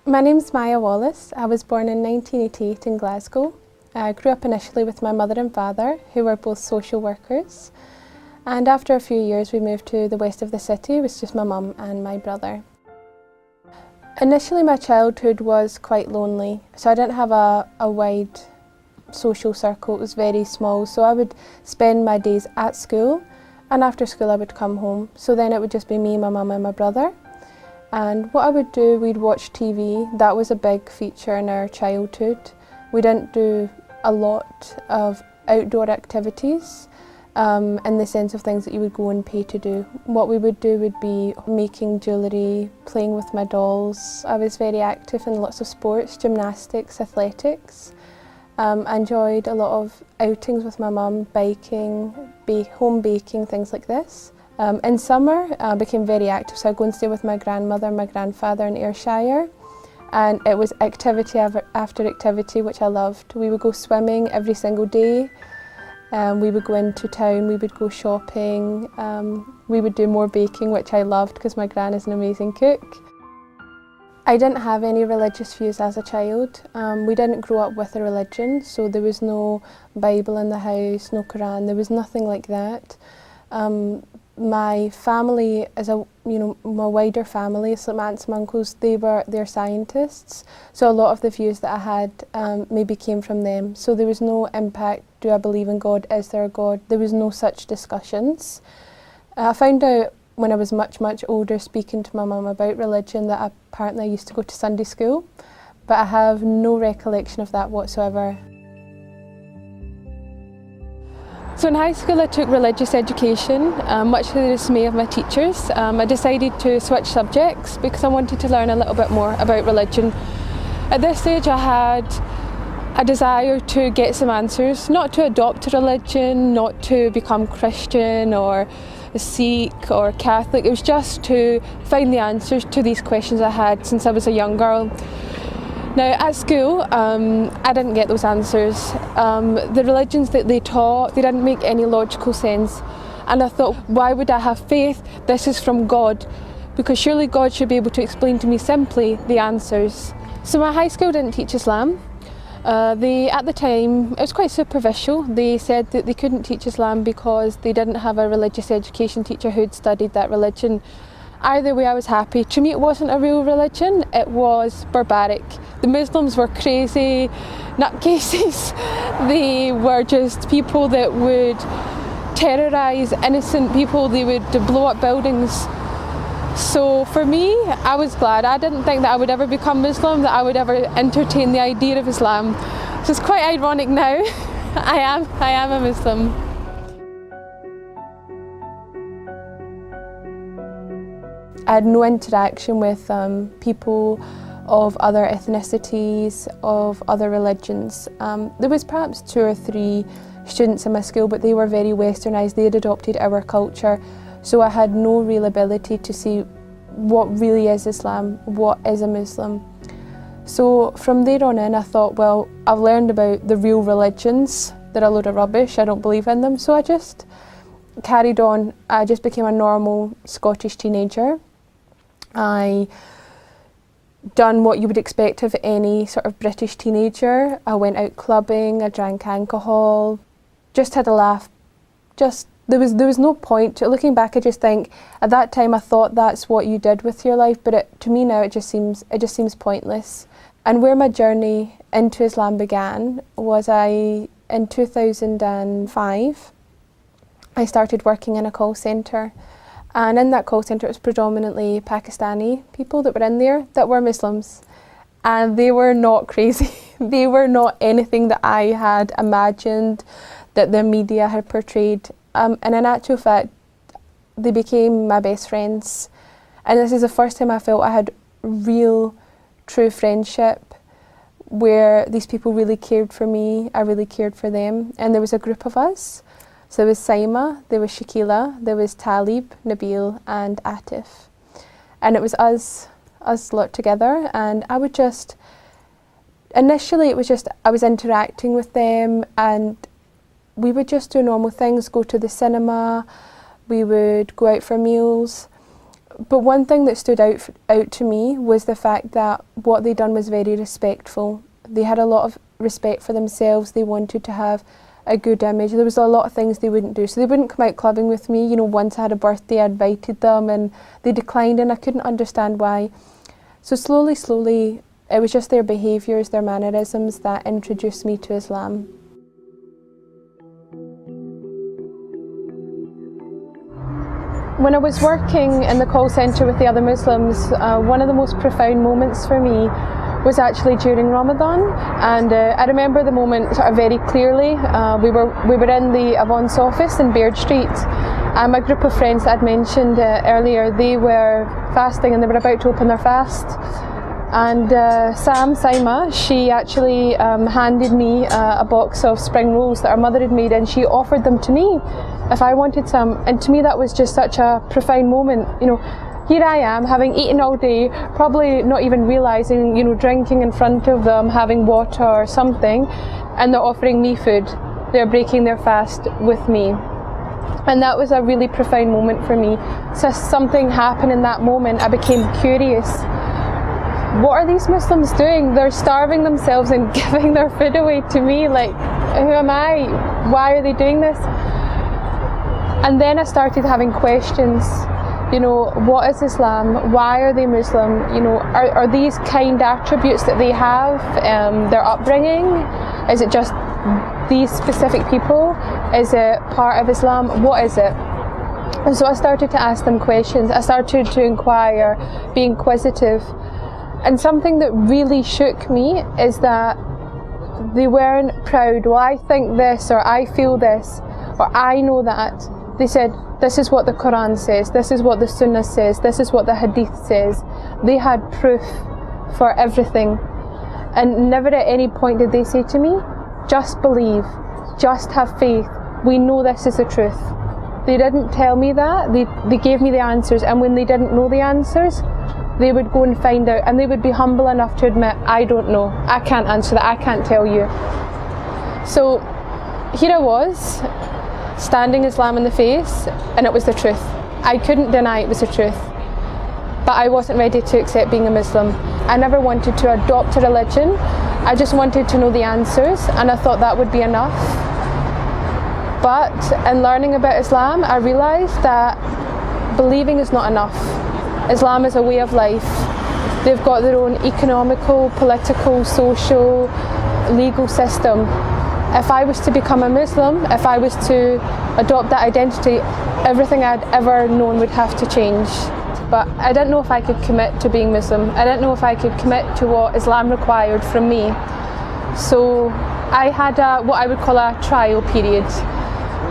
My name's Maya Wallace. I was born in 1988 in Glasgow. I grew up initially with my mother and father, who were both social workers. And after a few years we moved to the west of the city. It was just my mum and my brother. Initially my childhood was quite lonely, so I didn't have a wide social circle. It was very small, so I would spend my days at school, and after school I would come home. So then it would just be me, my mum and my brother. And what I would do, we'd watch TV. That was a big feature in our childhood. We didn't do a lot of outdoor activities in the sense of things that you would go and pay to do. What we would do would be making jewellery, playing with my dolls. I was very active in lots of sports, gymnastics, athletics. I enjoyed a lot of outings with my mum, biking, home baking, things like this. In summer I became very active, so I'd go and stay with my grandmother and my grandfather in Ayrshire, and it was activity after activity which I loved. We would go swimming every single day, we would go into town, we would go shopping, we would do more baking, which I loved because my gran is an amazing cook. I didn't have any religious views as a child. We didn't grow up with a religion, so there was no Bible in the house, no Quran, there was nothing like that. My family, my wider family, so my aunts and uncles, they're scientists, so a lot of the views that I had maybe came from them. So there was no impact, do I believe in God, is there a God? There was no such discussions. I found out when I was much older, speaking to my mum about religion, that apparently I used to go to Sunday school, but I have no recollection of that whatsoever. So in high school I took religious education, much to the dismay of my teachers. I decided to switch subjects because I wanted to learn a little bit more about religion. At this stage I had a desire to get some answers, not to adopt a religion, not to become Christian or a Sikh or Catholic. It was just to find the answers to these questions I had since I was a young girl. Now at school, I didn't get those answers. The religions that they taught, they didn't make any logical sense. And I thought, why would I have faith? This is from God, because surely God should be able to explain to me simply the answers. So my high school didn't teach Islam. At the time, it was quite superficial. They said that they couldn't teach Islam because they didn't have a religious education teacher who'd studied that religion. Either way I was happy. To me it wasn't a real religion, it was barbaric. The Muslims were crazy nutcases. They were just people that would terrorise innocent people, they would blow up buildings. So for me, I was glad. I didn't think that I would ever become Muslim, that I would ever entertain the idea of Islam. So it's quite ironic now. I am a Muslim. I had no interaction with people of other ethnicities, of other religions. There was perhaps 2 or 3 students in my school, but they were very westernised. They had adopted our culture, so I had no real ability to see what really is Islam, what is a Muslim. So from there on in I thought, well, I've learned about the real religions. They're a load of rubbish, I don't believe in them. So I just carried on. I just became a normal Scottish teenager. I done what you would expect of any sort of British teenager. I went out clubbing, I drank alcohol, just had a laugh. There was no point to it. Looking back, I just think at that time I thought that's what you did with your life, but to me now it just seems pointless. And where my journey into Islam began was in 2005 I started working in a call centre. And in that call centre it was predominantly Pakistani people that were in there that were Muslims. And they were not crazy. They were not anything that I had imagined, that the media had portrayed. And in actual fact, they became my best friends. And this is the first time I felt I had real, true friendship, where these people really cared for me, I really cared for them. And there was a group of us. So there was Saima, there was Shakila, there was Talib, Nabil and Atif. And it was us lot together, and I would just, initially it was just, I was interacting with them and we would just do normal things, go to the cinema, we would go out for meals. But one thing that stood out to me was the fact that what they'd done was very respectful. They had a lot of respect for themselves. They wanted to have a good image. There was a lot of things they wouldn't do. So they wouldn't come out clubbing with me. You know, once I had a birthday, I invited them and they declined and I couldn't understand why. So slowly, it was just their behaviours, their mannerisms that introduced me to Islam. When I was working in the call centre with the other Muslims, one of the most profound moments for me was actually during Ramadan, and I remember the moment sort of very clearly. We were in the Avon's office in Baird Street, and my group of friends that I'd mentioned earlier, they were fasting and they were about to open their fast. And Saima, she actually handed me a box of spring rolls that her mother had made, and she offered them to me if I wanted some. And to me that was just such a profound moment. You know, here I am having eaten all day, probably not even realising, you know, drinking in front of them, having water or something, and they're offering me food. They're breaking their fast with me. And that was a really profound moment for me. So something happened in that moment. I became curious. What are these Muslims doing? They're starving themselves and giving their food away to me. Like, who am I? Why are they doing this? And then I started having questions. You know, what is Islam? Why are they Muslim? You know, are these kind attributes that they have, their upbringing? Is it just these specific people? Is it part of Islam? What is it? And so I started to ask them questions. I started to inquire, be inquisitive. And something that really shook me is that they weren't proud. Well, I think this, or I feel this, or I know that. They said, this is what the Quran says, this is what the Sunnah says, this is what the Hadith says. They had proof for everything. And never at any point did they say to me, just believe, just have faith, we know this is the truth. They didn't tell me that, they gave me the answers, and when they didn't know the answers, they would go and find out, and they would be humble enough to admit, I don't know, I can't answer that, I can't tell you. So here I was, standing Islam in the face, and it was the truth. I couldn't deny it was the truth. But I wasn't ready to accept being a Muslim. I never wanted to adopt a religion, I just wanted to know the answers, and I thought that would be enough. But in learning about Islam, I realised that believing is not enough. Islam is a way of life. They've got their own economical, political, social, legal system. If I was to become a Muslim, if I was to adopt that identity, everything I'd ever known would have to change. But I didn't know if I could commit to being Muslim. I didn't know if I could commit to what Islam required from me. So I had what I would call a trial period.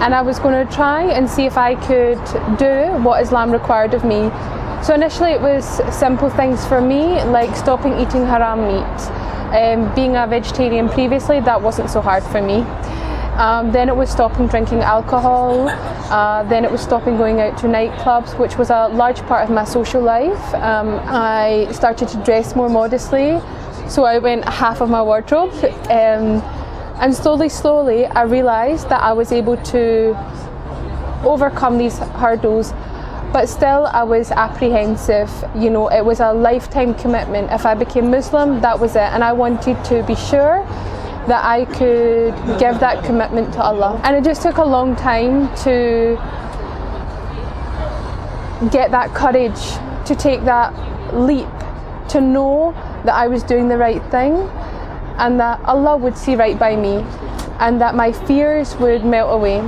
And I was going to try and see if I could do what Islam required of me. So initially it was simple things for me, like stopping eating haram meat. Being a vegetarian previously, that wasn't so hard for me. Then it was stopping drinking alcohol. Then it was stopping going out to nightclubs, which was a large part of my social life. I started to dress more modestly, so I went half of my wardrobe. And slowly, I realised that I was able to overcome these hurdles. But still I was apprehensive, you know, it was a lifetime commitment. If I became Muslim, that was it. And I wanted to be sure that I could give that commitment to Allah. And it just took a long time to get that courage, to take that leap, to know that I was doing the right thing and that Allah would see right by me and that my fears would melt away.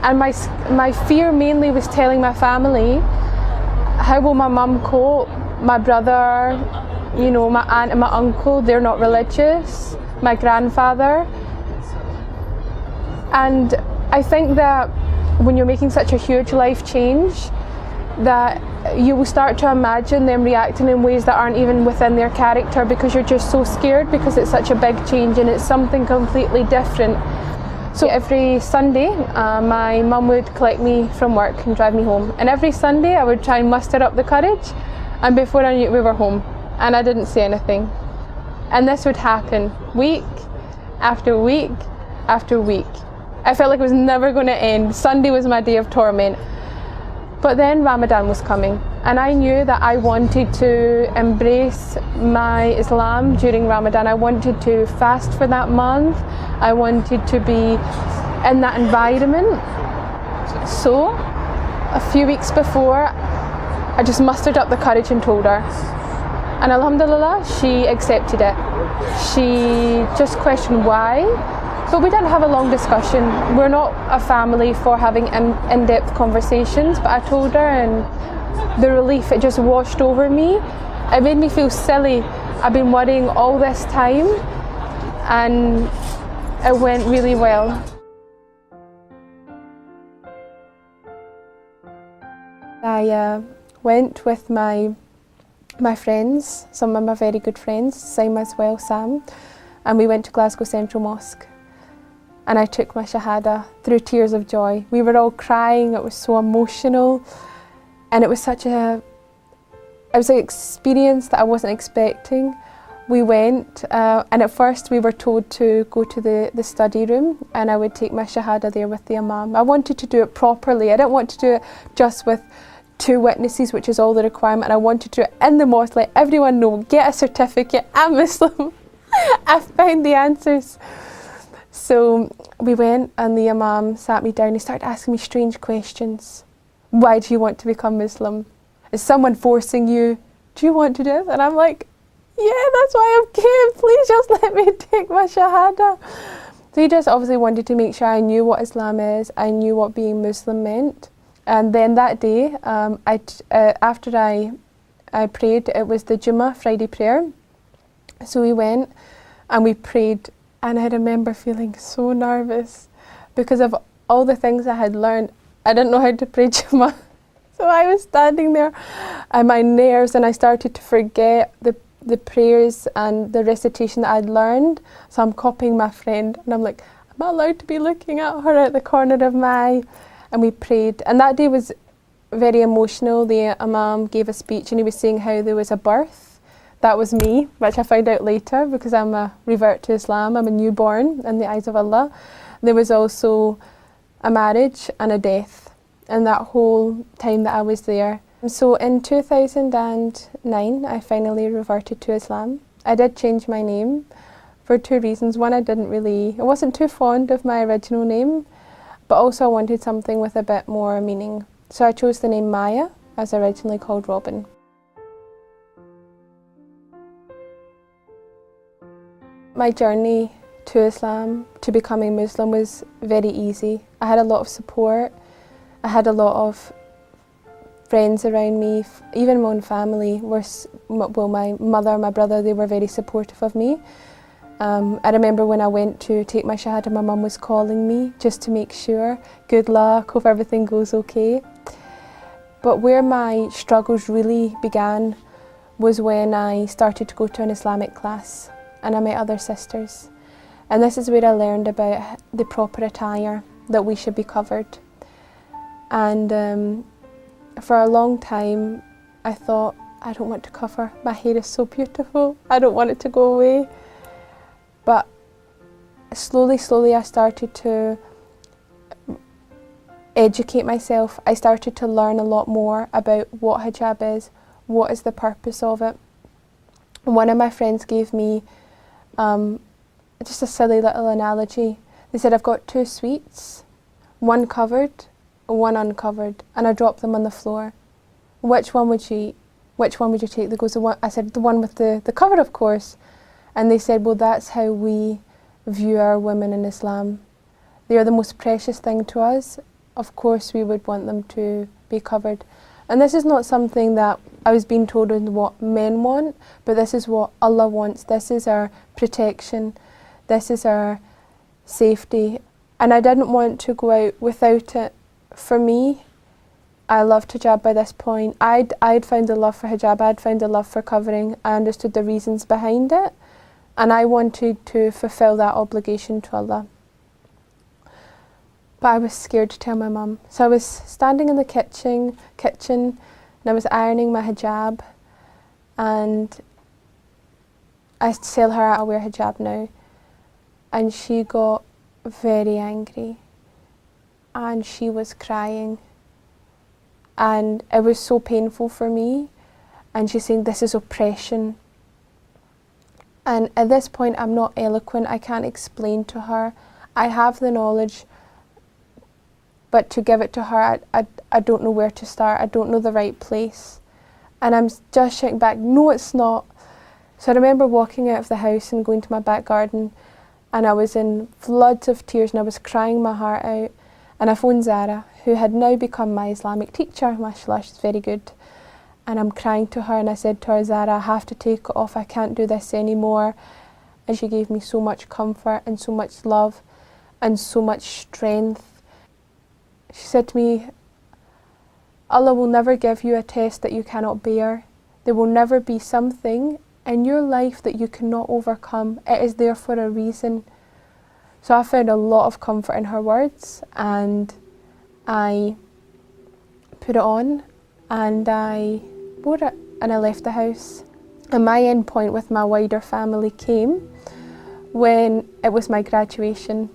And my fear mainly was telling my family, how will my mum cope, my brother, you know, my aunt and my uncle, they're not religious, my grandfather. And I think that when you're making such a huge life change, that you will start to imagine them reacting in ways that aren't even within their character because you're just so scared because it's such a big change and it's something completely different. So every Sunday, my mum would collect me from work and drive me home. And every Sunday I would try and muster up the courage, and before I knew it we were home and I didn't say anything. And this would happen week after week after week. I felt like it was never going to end. Sunday was my day of torment. But then Ramadan was coming. And I knew that I wanted to embrace my Islam during Ramadan. I wanted to fast for that month. I wanted to be in that environment. So, a few weeks before, I just mustered up the courage and told her. And alhamdulillah, she accepted it. She just questioned why, but we didn't have a long discussion. We're not a family for having in-depth conversations, but I told her, and the relief, it just washed over me. It made me feel silly. I've been worrying all this time, and it went really well. I went with my friends, some of my very good friends, Sam as well, Sam, and we went to Glasgow Central Mosque. And I took my Shahada through tears of joy. We were all crying, it was so emotional, and it was an experience that I wasn't expecting. We went, and at first we were told to go to the study room, and I would take my Shahada there with the Imam. I wanted to do it properly. I didn't want to do it just with 2 witnesses, which is all the requirement. I wanted to do it in the mosque, let everyone know, get a certificate, I'm Muslim. I found the answers. So we went, and the Imam sat me down. He started asking me strange questions. Why do you want to become Muslim? Is someone forcing you? Do you want to do this? And I'm like, yeah, that's why I'm came. Please just let me take my Shahada. So he just obviously wanted to make sure I knew what Islam is. I knew what being Muslim meant. And then that day, after I prayed, it was the Jummah Friday prayer. So we went and we prayed, and I remember feeling so nervous because of all the things I had learned. I didn't know how to pray Jummah. So I was standing there and my nerves, and I started to forget the prayers and the recitation that I'd learned. So I'm copying my friend, and I'm like, am I allowed to be looking at her at the corner of my eye? And we prayed, and that day was very emotional. The Imam gave a speech, and he was saying how there was a birth. That was me, which I found out later because I'm a revert to Islam. I'm a newborn in the eyes of Allah. There was also a marriage and a death, and that whole time that I was there. So in 2009, I finally reverted to Islam. I did change my name for 2 reasons. One, I wasn't too fond of my original name, but also I wanted something with a bit more meaning. So I chose the name Maya, as originally called Robin. My journey to Islam, to becoming Muslim, was very easy. I had a lot of support. I had a lot of friends around me, even my own family. My mother, my brother, they were very supportive of me. I remember when I went to take my Shahada, my mum was calling me just to make sure, good luck, hope everything goes okay. But where my struggles really began was when I started to go to an Islamic class, and I met other sisters. And this is where I learned about the proper attire, that we should be covered. And for a long time I thought, I don't want to cover, my hair is so beautiful, I don't want it to go away. But slowly I started to educate myself. I started to learn a lot more about what hijab is, what is the purpose of it. One of my friends gave me just a silly little analogy. They said, I've got 2 sweets, one covered, one uncovered, and I dropped them on the floor. Which one would you eat? Which one would you take? They goes, I said, the one with the cover, of course. And they said, well, that's how we view our women in Islam. They are the most precious thing to us. Of course we would want them to be covered. And this is not something that I was being told is what men want, but this is what Allah wants. This is our protection. This is our safety. And I didn't want to go out without it. For me, I loved hijab by this point. I'd found a love for hijab, I'd found a love for covering. I understood the reasons behind it, and I wanted to fulfill that obligation to Allah. But I was scared to tell my mum. So I was standing in the kitchen and I was ironing my hijab, and I tell her I'll wear hijab now. And she got very angry and she was crying. and it was so painful for me. And she's saying, this is oppression. And at this point, I'm not eloquent. I can't explain to her. I have the knowledge, but to give it to her, I don't know where to start. I don't know the right place. And I'm just shouting back, no, it's not. So I remember walking out of the house and going to my back garden, and I was in floods of tears and I was crying my heart out. And I phoned Zara, who had now become my Islamic teacher. Mashallah, she's very good. And I'm crying to her, and I said to her, Zara, I have to take it off. I can't do this anymore. And she gave me so much comfort and so much love and so much strength. She said to me, Allah will never give you a test that you cannot bear. There will never be something in your life that you cannot overcome. It is there for a reason. So I found a lot of comfort in her words, and I put it on and I wore it and I left the house. And my end point with my wider family came when it was my graduation,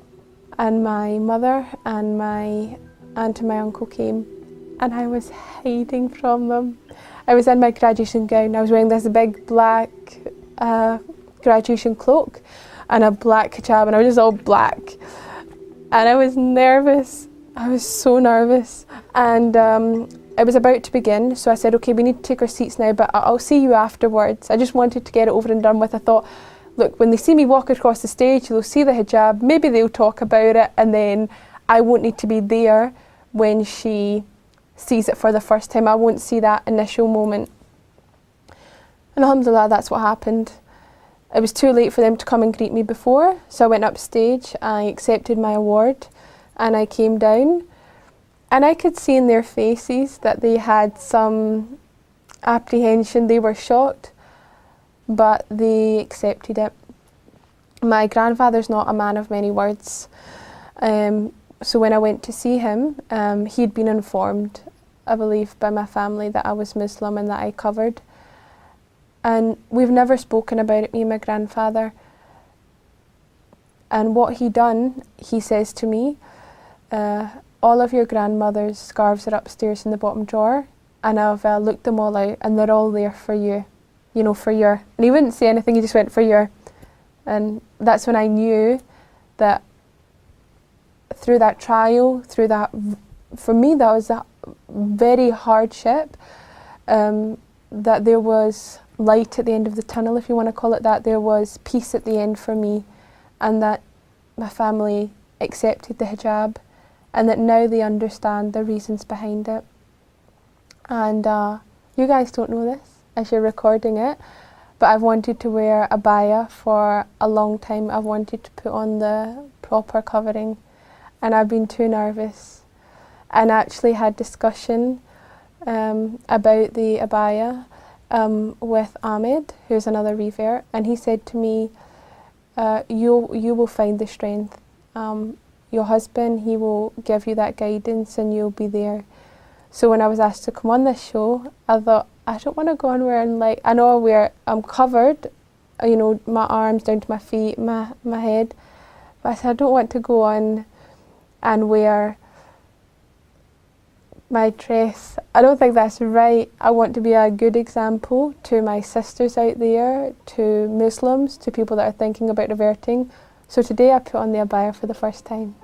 and my mother and my aunt and my uncle came, and I was hiding from them. I was in my graduation gown. I was wearing this big black graduation cloak and a black hijab, and I was just all black. And I was nervous. I was so nervous. And it was about to begin, so I said, okay, we need to take our seats now, but I'll see you afterwards. I just wanted to get it over and done with. I thought, look, when they see me walk across the stage, they'll see the hijab, maybe they'll talk about it, and then I won't need to be there when she sees it for the first time. I won't see that initial moment. And alhamdulillah, that's what happened. It was too late for them to come and greet me before, so I went upstage, I accepted my award, and I came down, and I could see in their faces that they had some apprehension. They were shocked, but they accepted it. My grandfather's not a man of many words, so when I went to see him, he'd been informed, I believe, by my family that I was Muslim and that I covered. And we've never spoken about it, me and my grandfather. And what he done, he says to me, all of your grandmother's scarves are upstairs in the bottom drawer, and I've looked them all out, and they're all there for you, you know, for your. And he wouldn't say anything, he just went, for your. And that's when I knew that through that trial, through that, for me that was a very hardship, that there was light at the end of the tunnel, if you want to call it that. There was peace at the end for me, and that my family accepted the hijab, and that now they understand the reasons behind it. And you guys don't know this as you're recording it, but I've wanted to wear a abaya for a long time. I've wanted to put on the proper covering, and I've been too nervous, and actually had discussion about the abaya with Ahmed, who's another revert, and he said to me, you will find the strength. Your husband, he will give you that guidance, and you'll be there. So when I was asked to come on this show, I thought, I don't want to go on wearing, like, I know I'm covered, you know, my arms down to my feet, my head, but I said I don't want to go on and wear my dress. I don't think that's right. I want to be a good example to my sisters out there, to Muslims, to people that are thinking about reverting. So today I put on the abaya for the first time.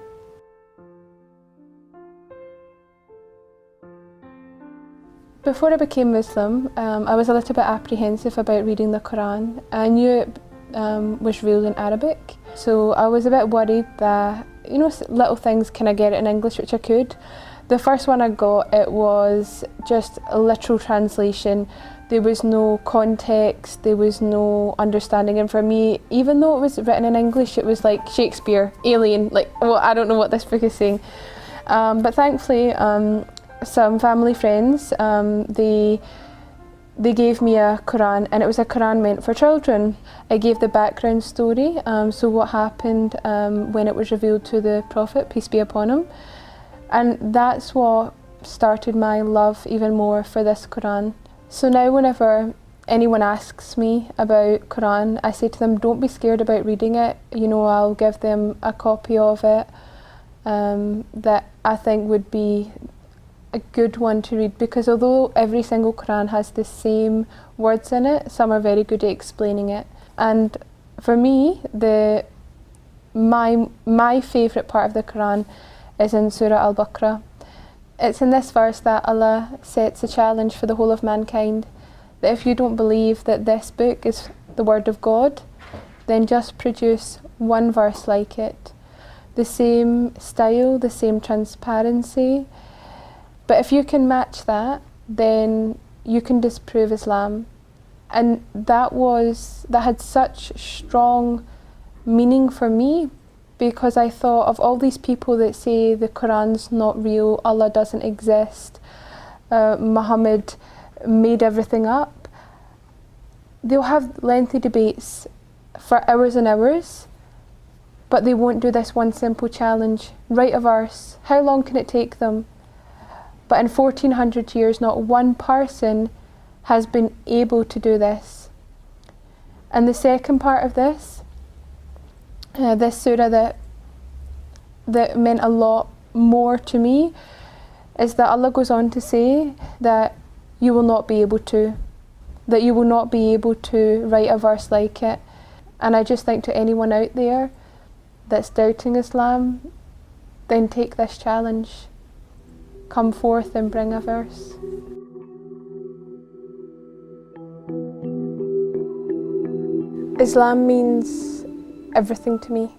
Before I became Muslim, I was a little bit apprehensive about reading the Quran. I knew it was revealed in Arabic, so I was a bit worried that, you know, little things, can I get it in English, which I could. The first one I got, it was just a literal translation. There was no context, there was no understanding, and for me, even though it was written in English, it was like Shakespeare, Alien, like, well, I don't know what this book is saying. But thankfully, some family friends, they gave me a Quran, and it was a Quran meant for children. I gave the background story, so what happened when it was revealed to the Prophet, peace be upon him. And that's what started my love even more for this Quran. So now whenever anyone asks me about Quran, I say to them, don't be scared about reading it. You know, I'll give them a copy of it that I think would be a good one to read, because although every single Quran has the same words in it, some are very good at explaining it. And for me, my favourite part of the Quran is in Surah Al-Baqarah. It's in this verse that Allah sets a challenge for the whole of mankind, that if you don't believe that this book is the word of God, then just produce one verse like it. The same style, the same transparency. But if you can match that, then you can disprove Islam. And that had such strong meaning for me, because I thought of all these people that say the Quran's not real, Allah doesn't exist, Muhammad made everything up. They'll have lengthy debates for hours and hours, but they won't do this one simple challenge. Write a verse. How long can it take them? But in 1400 years, not one person has been able to do this. And the second part of this surah that meant a lot more to me, is that Allah goes on to say that you will not be able to, write a verse like it. And I just think to anyone out there that's doubting Islam, then take this challenge. Come forth and bring a verse. Islam means everything to me.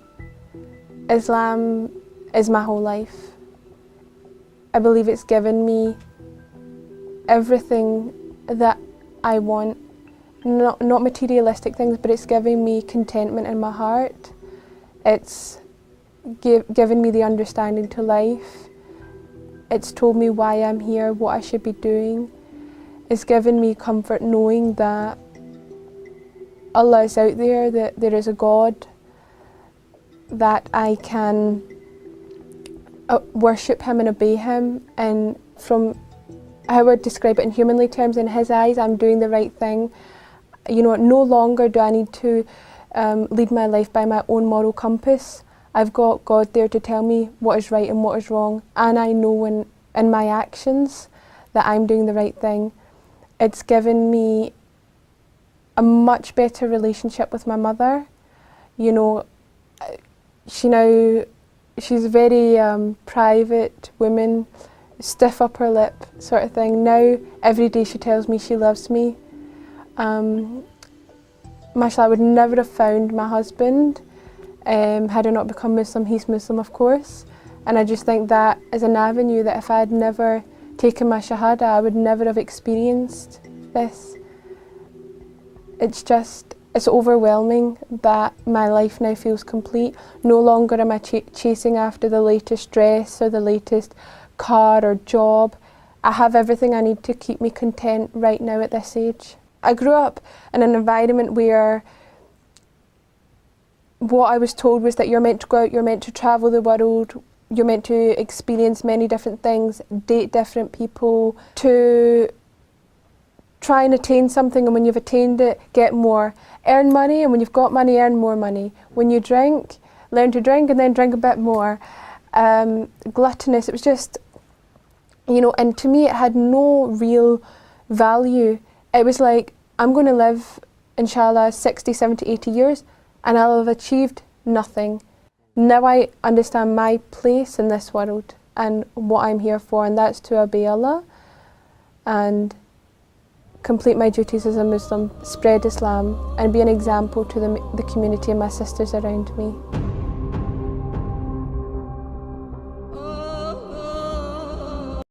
Islam is my whole life. I believe it's given me everything that I want. Not materialistic things, but it's giving me contentment in my heart. It's given me the understanding to life. It's told me why I'm here, what I should be doing. It's given me comfort knowing that Allah is out there, that there is a God, that I can worship Him and obey Him. And from how I would describe it in humanly terms, in His eyes, I'm doing the right thing. You know, no longer do I need to lead my life by my own moral compass. I've got God there to tell me what is right and what is wrong, and I know in my actions that I'm doing the right thing. It's given me a much better relationship with my mother. You know, she's a very private woman, stiff upper lip sort of thing. Now, every day she tells me she loves me. Mashallah, I would never have found my husband had I not become Muslim. He's Muslim, of course, and I just think that is an avenue that if I had never taken my Shahada, I would never have experienced this. It's overwhelming that my life now feels complete. No longer am I chasing after the latest dress or the latest car or job. I have everything I need to keep me content right now at this age. I grew up in an environment where what I was told was that you're meant to go out, you're meant to travel the world, you're meant to experience many different things, date different people, to try and attain something, and when you've attained it, get more. Earn money, and when you've got money, earn more money. When you drink, learn to drink and then drink a bit more. Gluttonous, it was just, and to me it had no real value. It was like, I'm going to live, inshallah, 60, 70, 80 years, and I'll have achieved nothing. Now I understand my place in this world and what I'm here for, and that's to obey Allah and complete my duties as a Muslim, spread Islam, and be an example to the community and my sisters around me.